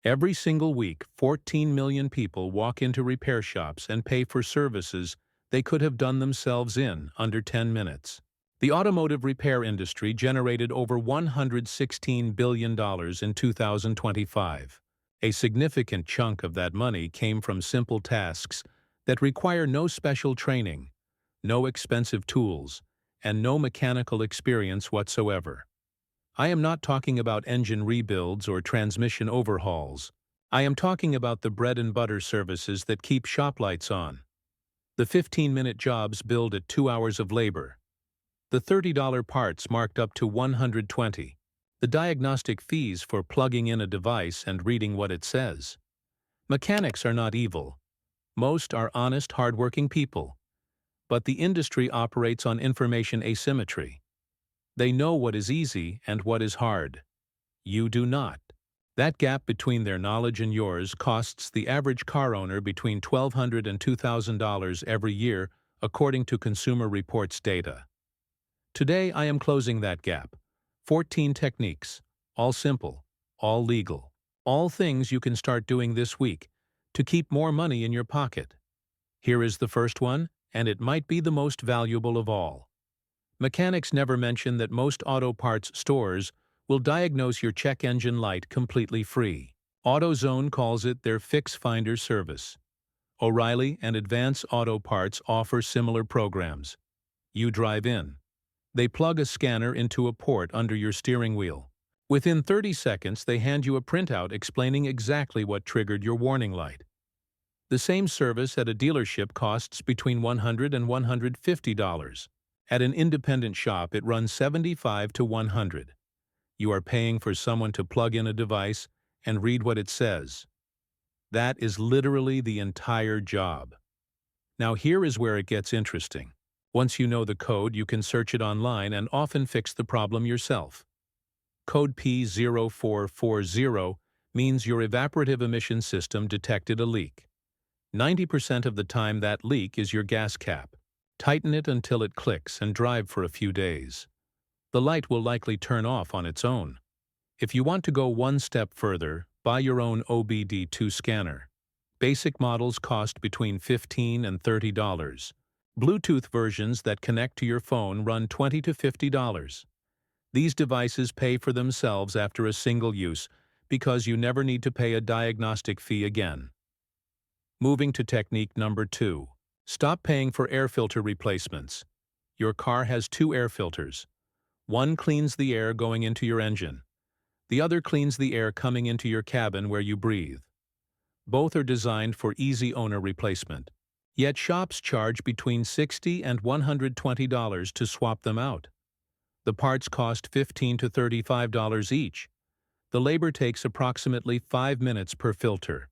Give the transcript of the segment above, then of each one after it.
Every single week, 14 million people walk into repair shops and pay for services they could have done themselves in under 10 minutes. The automotive repair industry generated over $116 billion in 2025. A significant chunk of that money came from simple tasks that require no special training, no expensive tools, and no mechanical experience whatsoever. I am not talking about engine rebuilds or transmission overhauls. I am talking about the bread-and-butter services that keep shop lights on. The 15-minute jobs billed at 2 hours of labor. The $30 parts marked up to $120. The diagnostic fees for plugging in a device and reading what it says. Mechanics are not evil. Most are honest, hardworking people. But the industry operates on information asymmetry. They know what is easy and what is hard. You do not. That gap between their knowledge and yours costs the average car owner between $1,200 and $2,000 every year, according to Consumer Reports data. Today, I am closing that gap. 14 techniques, all simple, all legal, all things you can start doing this week to keep more money in your pocket. Here is the first one, and it might be the most valuable of all. Mechanics never mention that most auto parts stores will diagnose your check engine light completely free. AutoZone calls it their Fix Finder service. O'Reilly and Advance Auto Parts offer similar programs. You drive in. They plug a scanner into a port under your steering wheel. Within 30 seconds, they hand you a printout explaining exactly what triggered your warning light. The same service at a dealership costs between $100 and $150. At an independent shop, it runs $75 to $100. You are paying for someone to plug in a device and read what it says. That is literally the entire job. Now here is where it gets interesting. Once you know the code, you can search it online and often fix the problem yourself. Code P0440 means your evaporative emission system detected a leak. 90% of the time that leak is your gas cap. Tighten it until it clicks and drive for a few days. The light will likely turn off on its own. If you want to go one step further, buy your own OBD2 scanner. Basic models cost between $15 and $30. Bluetooth versions that connect to your phone run $20 to $50. These devices pay for themselves after a single use because you never need to pay a diagnostic fee again. Moving to technique number 2. Stop paying for air filter replacements. Your car has 2 air filters. One cleans the air going into your engine. The other cleans the air coming into your cabin where you breathe. Both are designed for easy owner replacement. Yet shops charge between $60 and $120 to swap them out. The parts cost $15 to $35 each. The labor takes approximately 5 minutes per filter.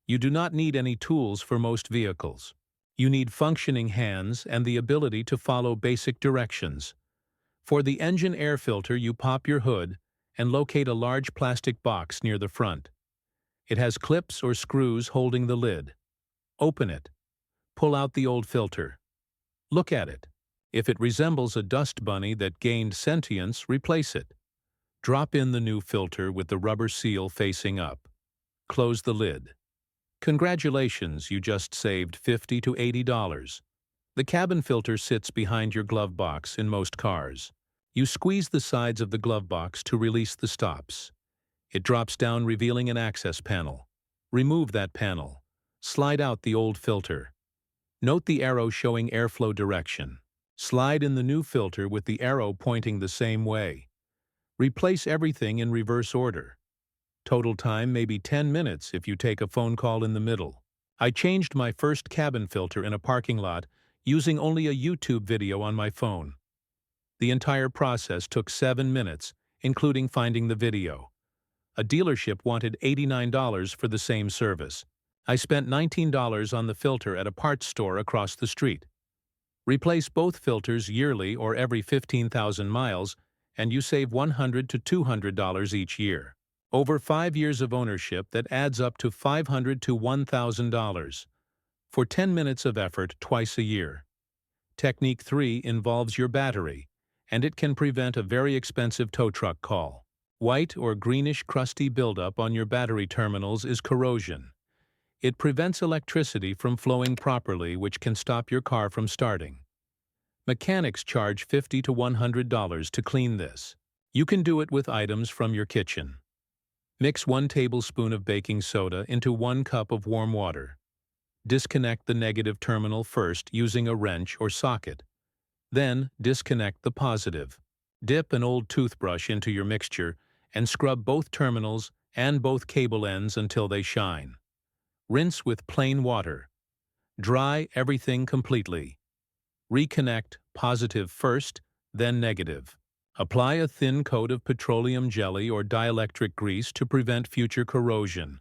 You do not need any tools for most vehicles. You need functioning hands and the ability to follow basic directions. For the engine air filter, you pop your hood and locate a large plastic box near the front. It has clips or screws holding the lid. Open it. Pull out the old filter. Look at it. If it resembles a dust bunny that gained sentience, replace it. Drop in the new filter with the rubber seal facing up. Close the lid. Congratulations, you just saved $50 to $80. The cabin filter sits behind your glove box in most cars. You squeeze the sides of the glove box to release the stops. It drops down, revealing an access panel. Remove that panel. Slide out the old filter. Note the arrow showing airflow direction. Slide in the new filter with the arrow pointing the same way. Replace everything in reverse order. Total time may be 10 minutes if you take a phone call in the middle. I changed my first cabin filter in a parking lot using only a YouTube video on my phone. The entire process took 7 minutes, including finding the video. A dealership wanted $89 for the same service. I spent $19 on the filter at a parts store across the street. Replace both filters yearly or every 15,000 miles, and you save $100 to $200 each year. Over 5 years of ownership, that adds up to $500 to $1,000 for 10 minutes of effort twice a year. Technique 3 involves your battery, and it can prevent a very expensive tow truck call. White or greenish crusty buildup on your battery terminals is corrosion. It prevents electricity from flowing properly, which can stop your car from starting. Mechanics charge $50 to $100 to clean this. You can do it with items from your kitchen. Mix 1 tablespoon of baking soda into 1 cup of warm water. Disconnect the negative terminal first using a wrench or socket. Then, disconnect the positive. Dip an old toothbrush into your mixture and scrub both terminals and both cable ends until they shine. Rinse with plain water. Dry everything completely. Reconnect positive first, then negative. Apply a thin coat of petroleum jelly or dielectric grease to prevent future corrosion.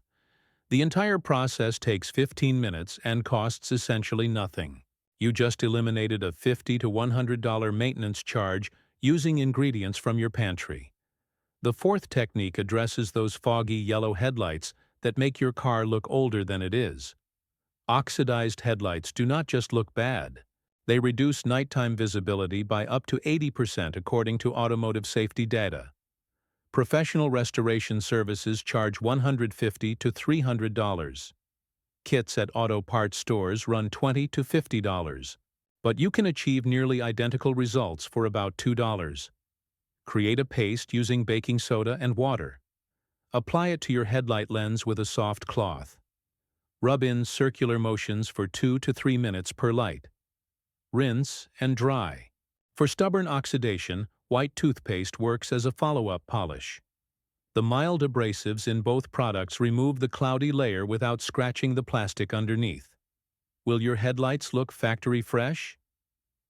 The entire process takes 15 minutes and costs essentially nothing. You just eliminated a $50 to $100 maintenance charge using ingredients from your pantry. The fourth technique addresses those foggy yellow headlights that make your car look older than it is. Oxidized headlights do not just look bad. They reduce nighttime visibility by up to 80% according to automotive safety data. Professional restoration services charge $150 to $300. Kits at auto parts stores run $20 to $50. But you can achieve nearly identical results for about $2. Create a paste using baking soda and water. Apply it to your headlight lens with a soft cloth. Rub in circular motions for 2 to 3 minutes per light. Rinse and dry. For stubborn oxidation, white toothpaste works as a follow-up polish. The mild abrasives in both products remove the cloudy layer without scratching the plastic underneath. Will your headlights look factory fresh?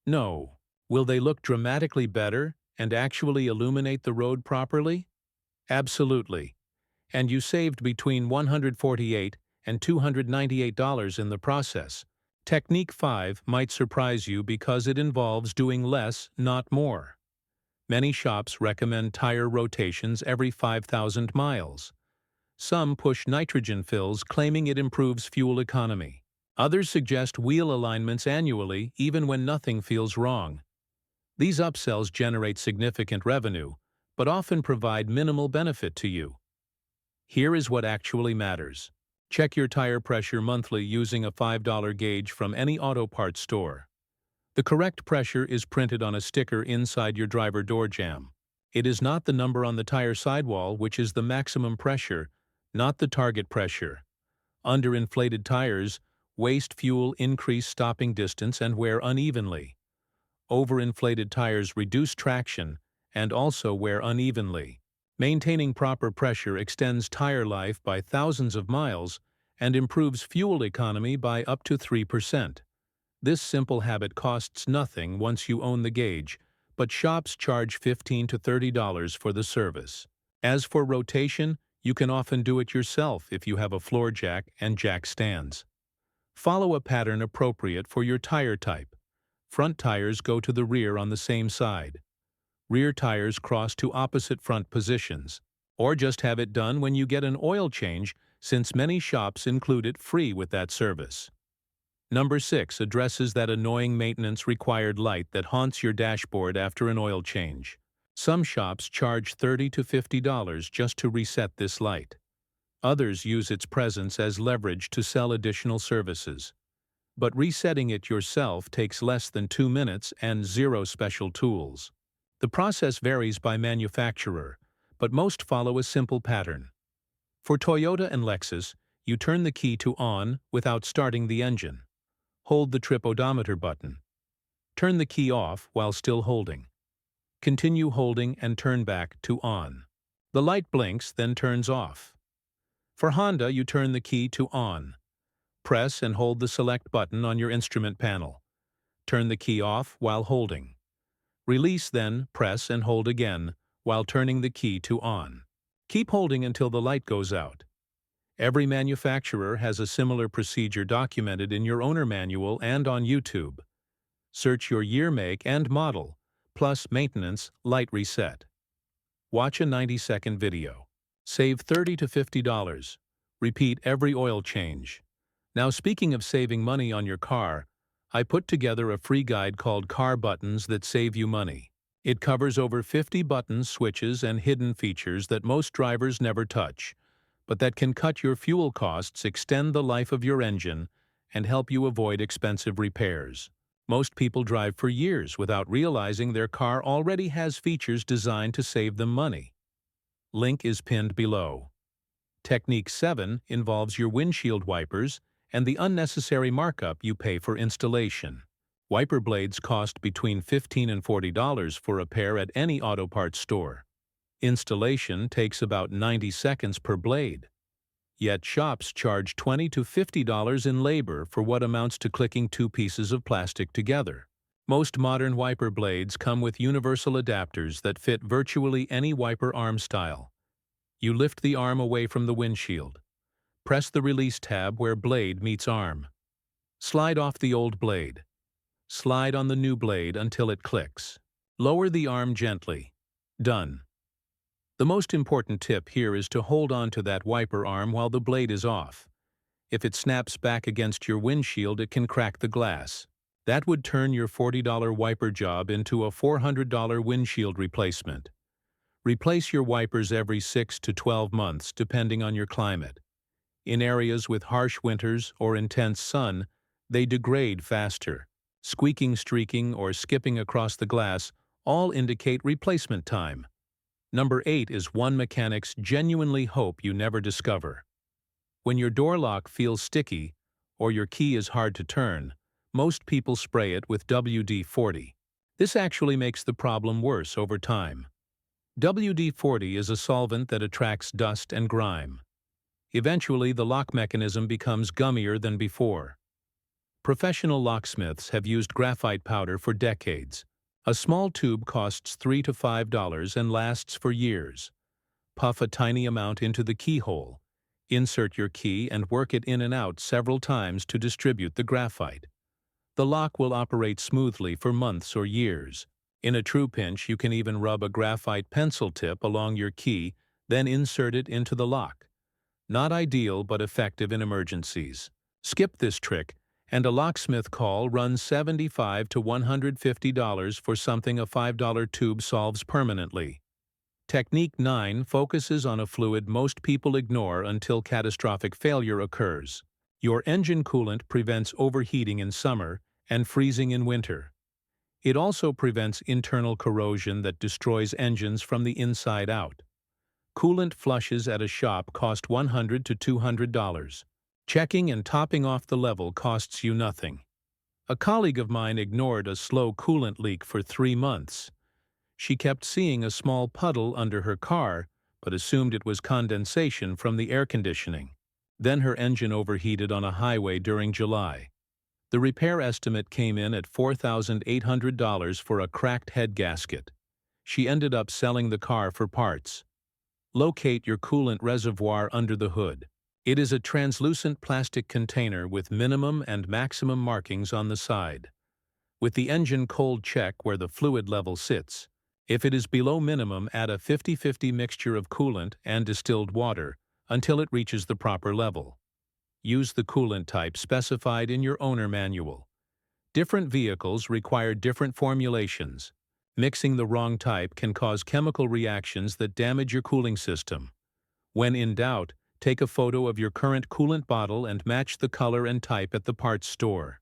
No. Will they look dramatically better and actually illuminate the road properly? Absolutely. And you saved between $148 and $298 in the process. Technique 5 might surprise you because it involves doing less, not more. Many shops recommend tire rotations every 5,000 miles. Some push nitrogen fills, claiming it improves fuel economy. Others suggest wheel alignments annually, even when nothing feels wrong. These upsells generate significant revenue, but often provide minimal benefit to you. Here is what actually matters. Check your tire pressure monthly using a $5 gauge from any auto parts store. The correct pressure is printed on a sticker inside your driver door jamb. It is not the number on the tire sidewall, which is the maximum pressure, not the target pressure. Underinflated tires waste fuel, increase stopping distance, and wear unevenly. Overinflated tires reduce traction and also wear unevenly. Maintaining proper pressure extends tire life by thousands of miles and improves fuel economy by up to 3%. This simple habit costs nothing once you own the gauge, but shops charge $15 to $30 for the service. As for rotation, you can often do it yourself if you have a floor jack and jack stands. Follow a pattern appropriate for your tire type. Front tires go to the rear on the same side. Rear tires cross to opposite front positions. Or just have it done when you get an oil change, since many shops include it free with that service. Number 6 addresses that annoying maintenance-required light that haunts your dashboard after an oil change. Some shops charge $30 to $50 just to reset this light. Others use its presence as leverage to sell additional services. But resetting it yourself takes less than 2 minutes and 0 special tools. The process varies by manufacturer, but most follow a simple pattern. For Toyota and Lexus, you turn the key to on without starting the engine. Hold the trip odometer button. Turn the key off while still holding. Continue holding and turn back to on. The light blinks, then turns off. For Honda, you turn the key to on. Press and hold the select button on your instrument panel. Turn the key off while holding. Release, then press and hold again while turning the key to on. Keep holding until the light goes out. Every manufacturer has a similar procedure documented in your owner manual and on YouTube. Search your year, make, and model, plus maintenance, light reset. Watch a 90-second video. Save $30 to $50. Repeat every oil change. Now, speaking of saving money on your car, I put together a free guide called Car Buttons That Save You Money. It covers over 50 buttons, switches, and hidden features that most drivers never touch, but that can cut your fuel costs, extend the life of your engine, and help you avoid expensive repairs. Most people drive for years without realizing their car already has features designed to save them money. Link is pinned below. Technique 7 involves your windshield wipers and the unnecessary markup you pay for installation. Wiper blades cost between $15 and $40 for a pair at any auto parts store. Installation takes about 90 seconds per blade. Yet shops charge $20 to $50 in labor for what amounts to clicking two pieces of plastic together. Most modern wiper blades come with universal adapters that fit virtually any wiper arm style. You lift the arm away from the windshield. Press the release tab where blade meets arm. Slide off the old blade. Slide on the new blade until it clicks. Lower the arm gently. Done. The most important tip here is to hold on to that wiper arm while the blade is off. If it snaps back against your windshield, it can crack the glass. That would turn your $40 wiper job into a $400 windshield replacement. Replace your wipers every 6 to 12 months, depending on your climate. In areas with harsh winters or intense sun, they degrade faster. Squeaking, streaking, or skipping across the glass all indicate replacement time. Number 8 is one mechanics genuinely hope you never discover. When your door lock feels sticky or your key is hard to turn, most people spray it with WD-40. This actually makes the problem worse over time. WD-40 is a solvent that attracts dust and grime. Eventually, the lock mechanism becomes gummier than before. Professional locksmiths have used graphite powder for decades. A small tube costs $3 to $5 and lasts for years. Puff a tiny amount into the keyhole. Insert your key and work it in and out several times to distribute the graphite. The lock will operate smoothly for months or years. In a true pinch, you can even rub a graphite pencil tip along your key, then insert it into the lock. Not ideal, but effective in emergencies. Skip this trick, and a locksmith call runs $75 to $150 for something a $5 tube solves permanently. Technique 9 focuses on a fluid most people ignore until catastrophic failure occurs. Your engine coolant prevents overheating in summer and freezing in winter. It also prevents internal corrosion that destroys engines from the inside out. Coolant flushes at a shop cost $100 to $200. Checking and topping off the level costs you nothing. A colleague of mine ignored a slow coolant leak for 3 months. She kept seeing a small puddle under her car, but assumed it was condensation from the air conditioning. Then her engine overheated on a highway during July. The repair estimate came in at $4,800 for a cracked head gasket. She ended up selling the car for parts. Locate your coolant reservoir under the hood. It is a translucent plastic container with minimum and maximum markings on the side. With the engine cold, check where the fluid level sits. If it is below minimum, add a 50-50 mixture of coolant and distilled water until it reaches the proper level. Use the coolant type specified in your owner manual. Different vehicles require different formulations. Mixing the wrong type can cause chemical reactions that damage your cooling system. When in doubt, take a photo of your current coolant bottle and match the color and type at the parts store.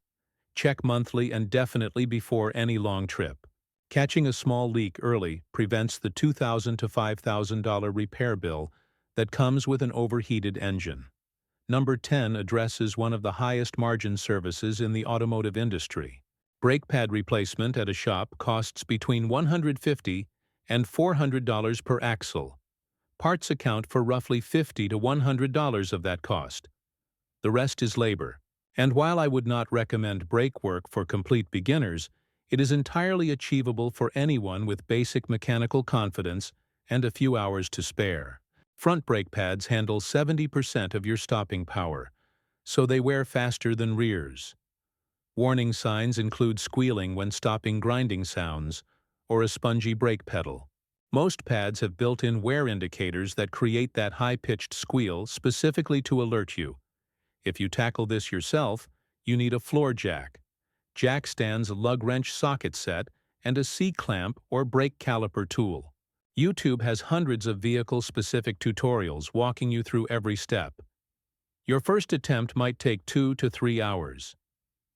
Check monthly and definitely before any long trip. Catching a small leak early prevents the $2,000 to $5,000 repair bill that comes with an overheated engine. Number 10 addresses one of the highest margin services in the automotive industry. Brake pad replacement at a shop costs between $150 and $400 per axle. Parts account for roughly $50 to $100 of that cost. The rest is labor. And while I would not recommend brake work for complete beginners, it is entirely achievable for anyone with basic mechanical confidence and a few hours to spare. Front brake pads handle 70% of your stopping power, so they wear faster than rears. Warning signs include squealing when stopping, grinding sounds, or a spongy brake pedal. Most pads have built-in wear indicators that create that high-pitched squeal specifically to alert you. If you tackle this yourself, you need a floor jack. Jack stands, lug wrench socket set, and a C-clamp or brake caliper tool. YouTube has hundreds of vehicle-specific tutorials walking you through every step. Your first attempt might take 2 to 3 hours.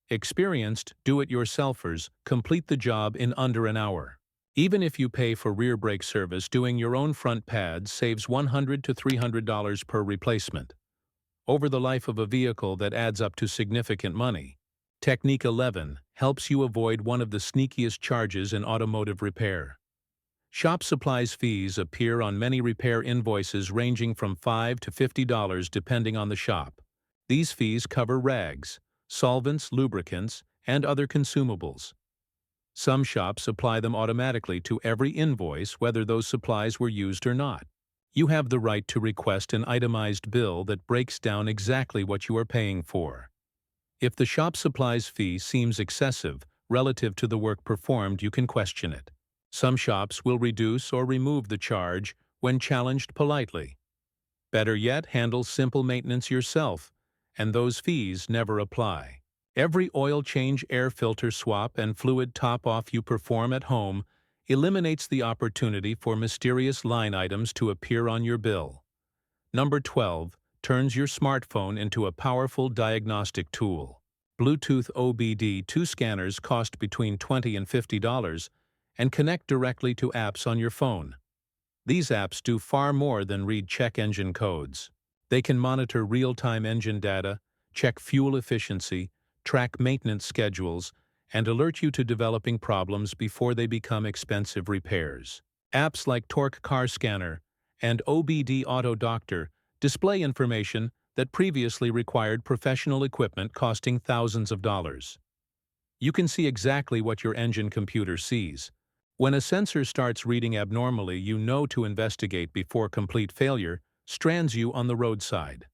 Experienced do-it-yourselfers complete the job in under an hour. Even if you pay for rear brake service, doing your own front pads saves $100 to $300 per replacement. Over the life of a vehicle, that adds up to significant money. Technique 11 helps you avoid one of the sneakiest charges in automotive repair. Shop supplies fees appear on many repair invoices ranging from $5 to $50 depending on the shop. These fees cover rags, solvents, lubricants, and other consumables. Some shops apply them automatically to every invoice, whether those supplies were used or not. You have the right to request an itemized bill that breaks down exactly what you are paying for. If the shop supplies fee seems excessive relative to the work performed, you can question it. Some shops will reduce or remove the charge when challenged politely. Better yet, handle simple maintenance yourself, and those fees never apply. Every oil change, air filter swap, and fluid top-off you perform at home eliminates the opportunity for mysterious line items to appear on your bill. Number 12 turns your smartphone into a powerful diagnostic tool. Bluetooth OBD2 scanners cost between $20 and $50 and connect directly to apps on your phone. These apps do far more than read check engine codes. They can monitor real-time engine data, check fuel efficiency, track maintenance schedules, and alert you to developing problems before they become expensive repairs. Apps like Torque Car Scanner and OBD Auto Doctor display information that previously required professional equipment costing thousands of dollars. You can see exactly what your engine computer sees. When a sensor starts reading abnormally, you know to investigate before complete failure strands you on the roadside.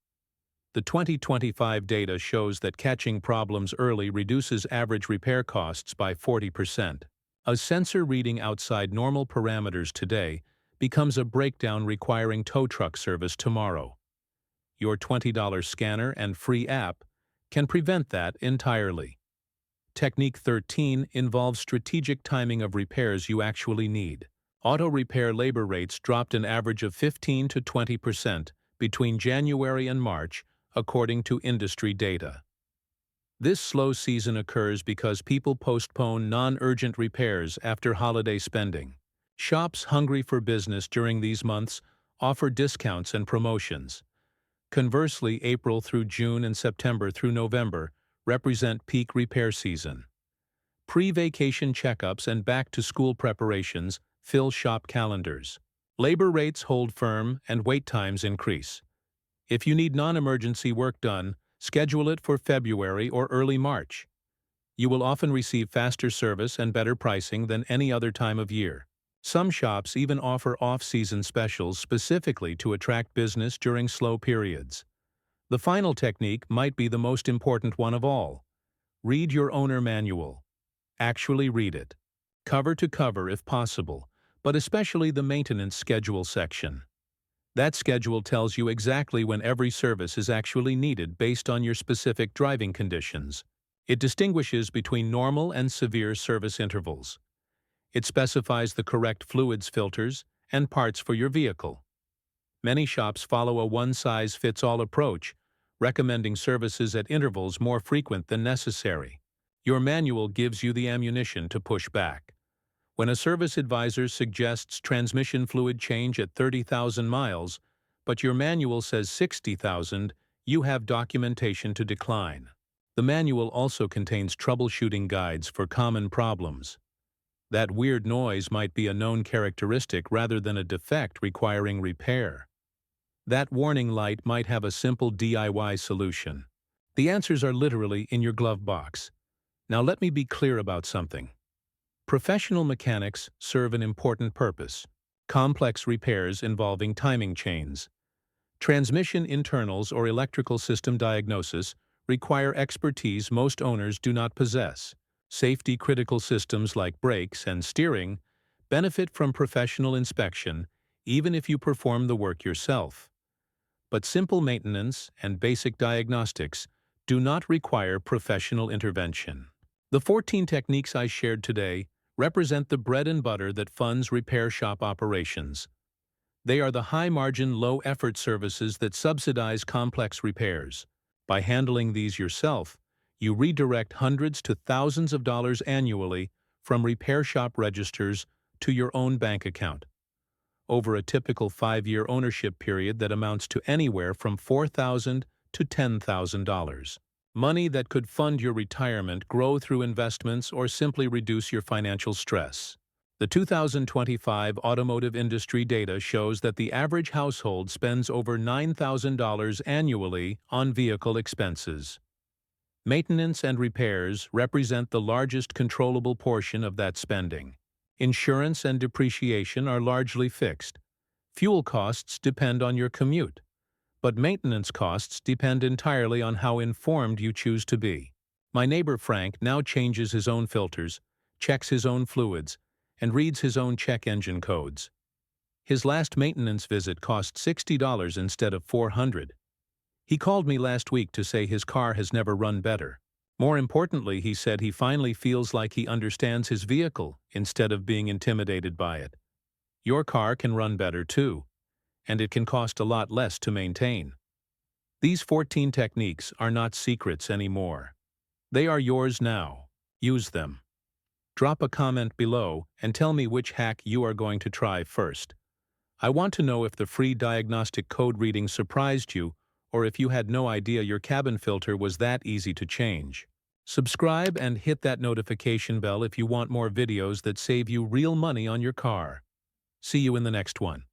The 2025 data shows that catching problems early reduces average repair costs by 40%. A sensor reading outside normal parameters today becomes a breakdown requiring tow truck service tomorrow. Your $20 scanner and free app can prevent that entirely. Technique 13 involves strategic timing of repairs you actually need. Auto repair labor rates dropped an average of 15 to 20% between January and March, according to industry data. This slow season occurs because people postpone non-urgent repairs after holiday spending. Shops hungry for business during these months offer discounts and promotions. Conversely, April through June and September through November represent peak repair season. Pre-vacation checkups and back-to-school preparations fill shop calendars. Labor rates hold firm and wait times increase. If you need non-emergency work done, schedule it for February or early March. You will often receive faster service and better pricing than any other time of year. Some shops even offer off-season specials specifically to attract business during slow periods. The final technique might be the most important one of all. Read your owner manual. Actually read it. Cover to cover if possible, but especially the maintenance schedule section. That schedule tells you exactly when every service is actually needed based on your specific driving conditions. It distinguishes between normal and severe service intervals. It specifies the correct fluids, filters, and parts for your vehicle. Many shops follow a one-size-fits-all approach, recommending services at intervals more frequent than necessary. Your manual gives you the ammunition to push back. When a service advisor suggests transmission fluid change at 30,000 miles, but your manual says 60,000, you have documentation to decline. The manual also contains troubleshooting guides for common problems. That weird noise might be a known characteristic rather than a defect requiring repair. That warning light might have a simple DIY solution. The answers are literally in your glove box. Now let me be clear about something. Professional mechanics serve an important purpose: complex repairs involving timing chains. Transmission internals or electrical system diagnosis require expertise most owners do not possess. Safety-critical systems like brakes and steering benefit from professional inspection even if you perform the work yourself. But simple maintenance and basic diagnostics do not require professional intervention. The 14 techniques I shared today represent the bread and butter that funds repair shop operations. They are the high-margin, low-effort services that subsidize complex repairs. By handling these yourself, you redirect hundreds to thousands of dollars annually from repair shop registers to your own bank account. Over a typical 5-year ownership period that amounts to anywhere from $4,000 to $10,000. Money that could fund your retirement, grow through investments, or simply reduce your financial stress. The 2025 automotive industry data shows that the average household spends over $9,000 annually on vehicle expenses. Maintenance and repairs represent the largest controllable portion of that spending. Insurance and depreciation are largely fixed. Fuel costs depend on your commute, but maintenance costs depend entirely on how informed you choose to be. My neighbor Frank now changes his own filters, checks his own fluids, and reads his own check engine codes. His last maintenance visit cost $60 instead of $400. He called me last week to say his car has never run better. More importantly, he said he finally feels like he understands his vehicle instead of being intimidated by it. Your car can run better too, and it can cost a lot less to maintain. These 14 techniques are not secrets anymore. They are yours now. Use them. Drop a comment below and tell me which hack you are going to try first. I want to know if the free diagnostic code reading surprised you or if you had no idea your cabin filter was that easy to change. Subscribe and hit that notification bell if you want more videos that save you real money on your car. See you in the next one.